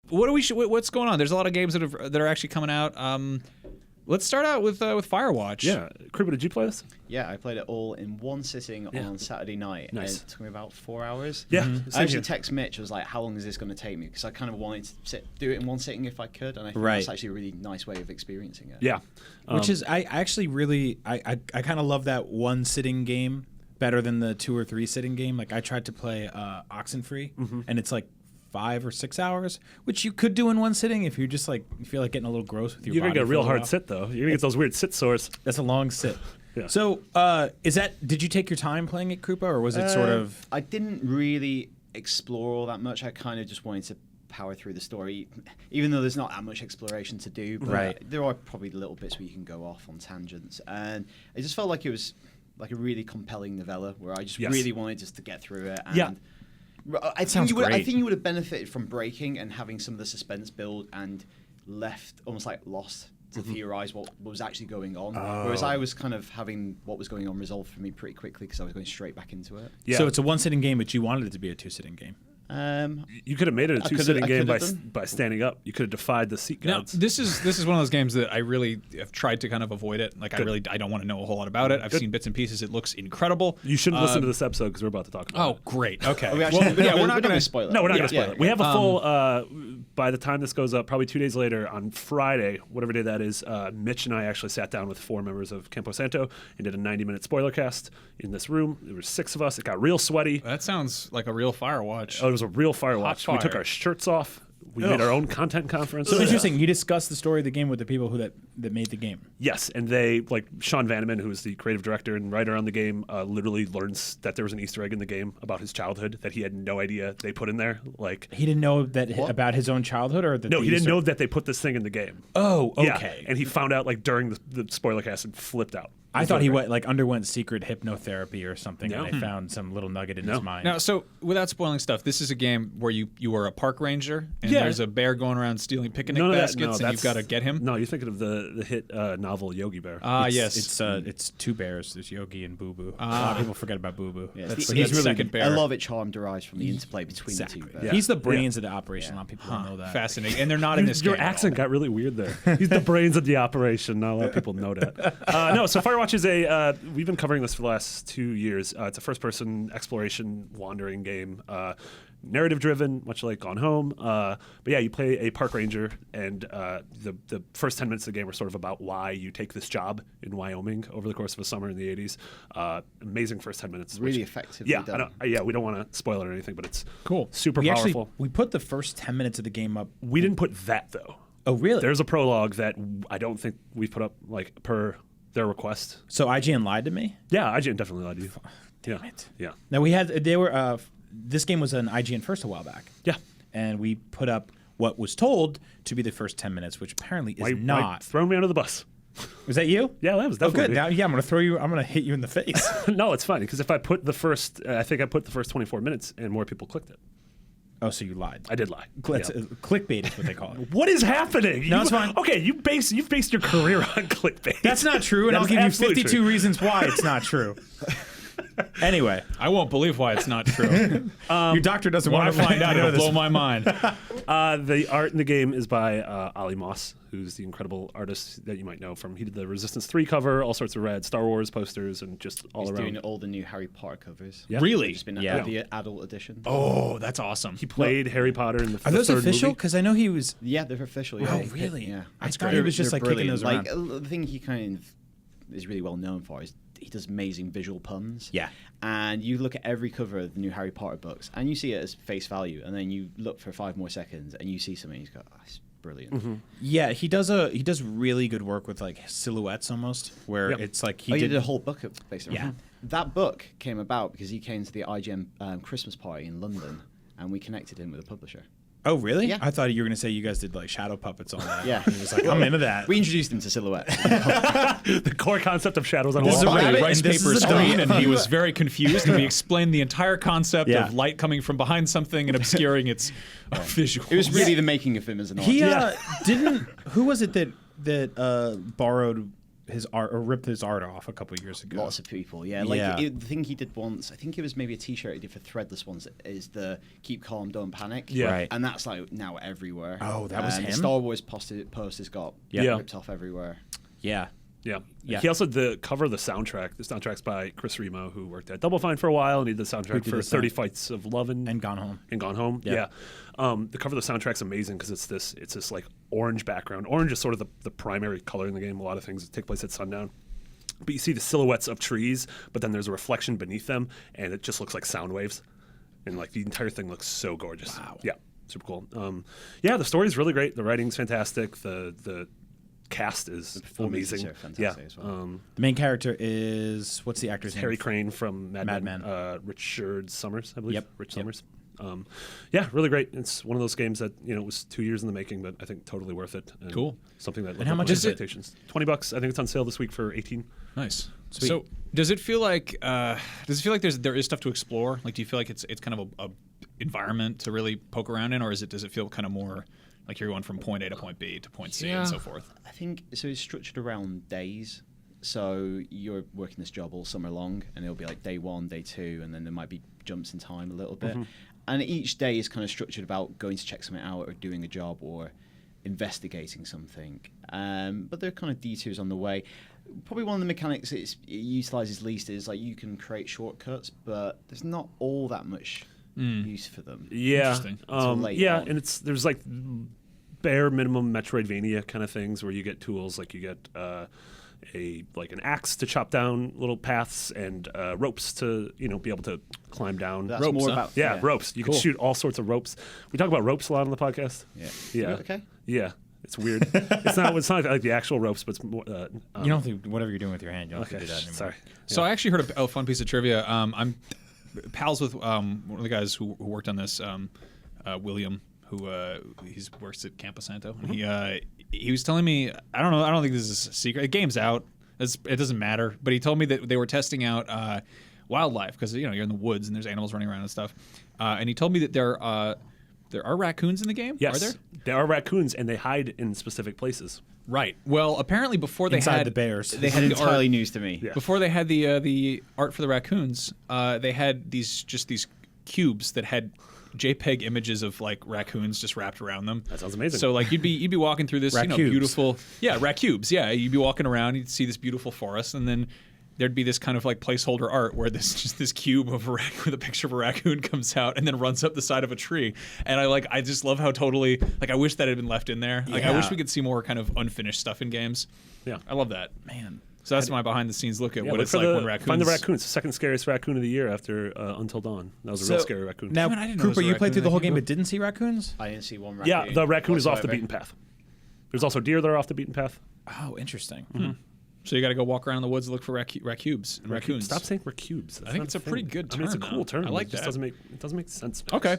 What's going on? There's a lot of games that are actually coming out. Let's start out with Firewatch. Yeah, Kriba, did you play this? Yeah, I played it all in one sitting on Saturday night. Nice. And it took me about 4 hours. Yeah, I actually texted Mitch. I was like, "How long is this going to take me?" Because I kind of wanted to do it in one sitting if I could, and I think that's actually a really nice way of experiencing it. Yeah, which is I actually really I kind of love that one sitting game better than the 2 or 3 sitting game. Like I tried to play Oxenfree, and it's like 5 or 6 hours, which you could do in one sitting if you just like you feel like getting a little gross with your You're body. gonna get a real hard while. sit though. You're gonna get those weird sit sores. That's a long sit. Yeah. So did you take your time playing it, Krupa, or was it sort of? I didn't really explore all that much. I kind of just wanted to power through the story, even though there's not that much exploration to do. But there are probably little bits where you can go off on tangents, and it just felt like it was like a really compelling novella where I just really wanted just to get through it. And I think you would have benefited from breaking and having some of the suspense build and left almost like lost to theorize what was actually going on. Whereas I was kind of having what was going on resolved for me pretty quickly because I was going straight back into it. Yeah. So it's a one sitting game, but you wanted it to be a 2 sitting game. You could have made it a 2 sitting game by standing up. You could have defied the seat gods. Now, this is one of those games that I really have tried to kind of avoid it. Like I don't want to know a whole lot about it. I've seen bits and pieces. It looks incredible. You shouldn't listen to this episode because we're about to talk about it. Oh, great. Okay. We're not going to spoil it. No, we're not going to spoil it. We have a full. By the time this goes up, probably 2 days later on Friday, whatever day that is, Mitch and I actually sat down with 4 members of Campo Santo and did a 90-minute spoiler cast in this room. There were 6 of us. It got real sweaty. That sounds like a real Firewatch. Oh, it was a real Firewatch. Fire. We took our shirts off. We made our own content conference. So interesting. You discussed the story of the game with the people that made the game. Yes, and they, like Sean Vanneman, who is the creative director and writer on the game, literally learns that there was an Easter egg in the game about his childhood that he had no idea they put in there. Like he didn't know that about his own childhood, or that no, he didn't know that they put this thing in the game. Oh, okay. Yeah, and he found out like during the spoiler cast and flipped out. I thought he underwent secret hypnotherapy or something, and they found some little nugget in his mind. Now, so without spoiling stuff, this is a game where you are a park ranger, and there's a bear going around stealing picnic baskets, and you've got to get him. No, you're thinking of the hit novel Yogi Bear. Yes. It's 2 bears. There's Yogi and Boo Boo. A lot of people forget about Boo Boo. Yeah, he's really second bear. A lot of it charm derives from the interplay between the 2 bears. Yeah. He's the brains of the operation. A lot of people don't know that. Fascinating. And they're not in this game. Your accent got really weird there. He's the brains of the operation. Not a lot of people know that. No, so Firewatch is a... we've been covering this for the last 2 years. It's a first-person exploration wandering game, narrative-driven, much like Gone Home. But yeah, you play a park ranger, and the first 10 minutes of the game are sort of about why you take this job in Wyoming over the course of a summer in the 80s. Amazing first 10 minutes. Really effectively done. We don't want to spoil it or anything, but it's cool. Super powerful. We put the first 10 minutes of the game up. We didn't put that, though. Oh, really? There's a prologue that I don't think we put up like per their request. So IGN lied to me? Yeah, IGN definitely lied to you. Damn it. Yeah. Now this game was an IGN first a while back. Yeah. And we put up what was told to be the first 10 minutes, which apparently is not. Throw me under the bus. Was that you? Yeah, that was definitely. Oh, good. Now, I'm going to hit you in the face. No, it's funny because if I put the first, I think I put the first 24 minutes and more people clicked it. Oh, so you lied. I did lie. Clickbait is what they call it. What is happening? No, it's fine. Okay, you've based your career on clickbait. That's not true, and I'll give you 52 reasons why it's not true. Anyway, I won't believe why it's not true. Your doctor doesn't want to find out. It'll blow my mind. The art in the game is by Ali Moss, who's the incredible artist that you might know from. He did the Resistance 3 cover, all sorts of rad Star Wars posters, and just all He's around. doing all the new Harry Potter covers. Yeah. Really? It's been the adult edition. Oh, that's awesome. He played Harry Potter in the Are those third official? movie. Because I know he was. Yeah, they're official. Yeah. Oh, really? Yeah. I thought he was just like kicking those around. Like the thing he kind of is really well known for is he does amazing visual puns. Yeah. And you look at every cover of the new Harry Potter books, and you see it as face value, and then you look for 5 more seconds, and you see something, and you go, oh, it's brilliant. Mm-hmm. Yeah, he does really good work with like silhouettes almost, where it's like he did a whole book based on Yeah. That book came about because he came to the IGN Christmas party in London, and we connected him with a publisher. Oh, really? Yeah. I thought you were going to say you guys did like shadow puppets on that. Yeah. He was like, I'm into that. We introduced him to silhouette. The core concept of shadows on a This is a wall. really it, rice and this paper is a screen, dog. and he was very confused, and we explained the entire concept of light coming from behind something and obscuring its visual. It was really the making of him as an artist. He didn't. Who was it that borrowed his art or ripped his art off a couple years ago. Lots of people, the thing he did once, I think it was maybe a T-shirt he did for Threadless once, is the "Keep Calm, Don't Panic." Yeah. Right. And that's like now everywhere. Oh, that was him? The Star Wars posters got ripped off everywhere. Yeah. Yeah. Yeah. He also the cover of the soundtrack. The soundtrack's by Chris Remo, who worked at Double Fine for a while, and he did the soundtrack for 30 Fights of Love and Gone Home. And Gone Home. Yeah. The cover of the soundtrack's amazing because it's this like orange background. Orange is sort of the primary color in the game. A lot of things take place at sundown. But you see the silhouettes of trees, but then there's a reflection beneath them, and it just looks like sound waves. And like the entire thing looks so gorgeous. Wow. Yeah. Super cool. The story's really great. The writing's fantastic. The cast is performances amazing. are fantastic as well. The main character is what's the actor's name? Harry Crane from Mad Men. Richard Summers, I believe. Yep. Rich Summers. Really great. It's one of those games that it was 2 years in the making, but I think totally worth it. And cool. Something that. And how much is it? $20. I think it's on sale this week for $18. Nice. Sweet. So does it feel like there is stuff to explore? Like, do you feel like it's kind of a environment to really poke around in, or does it feel kind of more like you're going from point A to point B to point C and so forth? I think so. It's structured around days. So you're working this job all summer long, and it'll be like day 1, day 2, and then there might be jumps in time a little bit. And each day is kind of structured about going to check something out, or doing a job, or investigating something. But there are kind of detours on the way. Probably one of the mechanics it utilizes least is like you can create shortcuts, but there's not all that much use for them. Yeah. Interesting. On. And there's like bare minimum Metroidvania kind of things where you get tools, like you get an axe to chop down little paths and ropes to be able to climb down. That's Ropes, more huh? about Ropes. You can shoot all sorts of ropes. We talk about ropes a lot on the podcast. Yeah. Okay. Yeah. It's weird. it's not like the actual ropes, but it's more. You don't have to, whatever you're doing with your hand, you don't have to do that anymore. Sorry. So I actually heard a fun piece of trivia. I'm pals with one of the guys who worked on this, William, who he works at Campo Santo. And he was telling me, I don't think this is a secret. The game's out. It doesn't matter. But he told me that they were testing out wildlife because you're in the woods and there's animals running around and stuff. And he told me that there are raccoons in the game. Yes, Are there are raccoons, and they hide in specific places. Right. Well, apparently before they Inside had the bears. they had the entirely art, news to me. Yeah. before they had the art for the raccoons. They had these cubes that had JPEG images of like raccoons just wrapped around them. That sounds amazing. So like you'd be walking through this Raccubes. beautiful raccubes. Yeah, you'd be walking around, you'd see this beautiful forest, and then there'd be this kind of like placeholder art where this cube of with a picture of a raccoon comes out and then runs up the side of a tree. And I just love how totally I wish that had been left in there. Like I wish we could see more kind of unfinished stuff in games. Yeah. I love that. Man. So that's my behind the scenes look at what look it's for like when raccoons find the raccoons. The second scariest raccoon of the year after Until Dawn. That was a real scary raccoon. Now, Damn it, I didn't know there was Cooper, a you raccoon played through in the that whole game. game but didn't see raccoons? I didn't see one raccoon. Yeah, the raccoon is off the whatsoever. beaten path. There's also deer that are off the beaten path. Oh, interesting. So you got to go walk around the woods and look for raccoons and raccoons. Stop saying racubes. I think it's a pretty good I mean, it's a term cool now. term. I like it just that. doesn't make sense. Okay.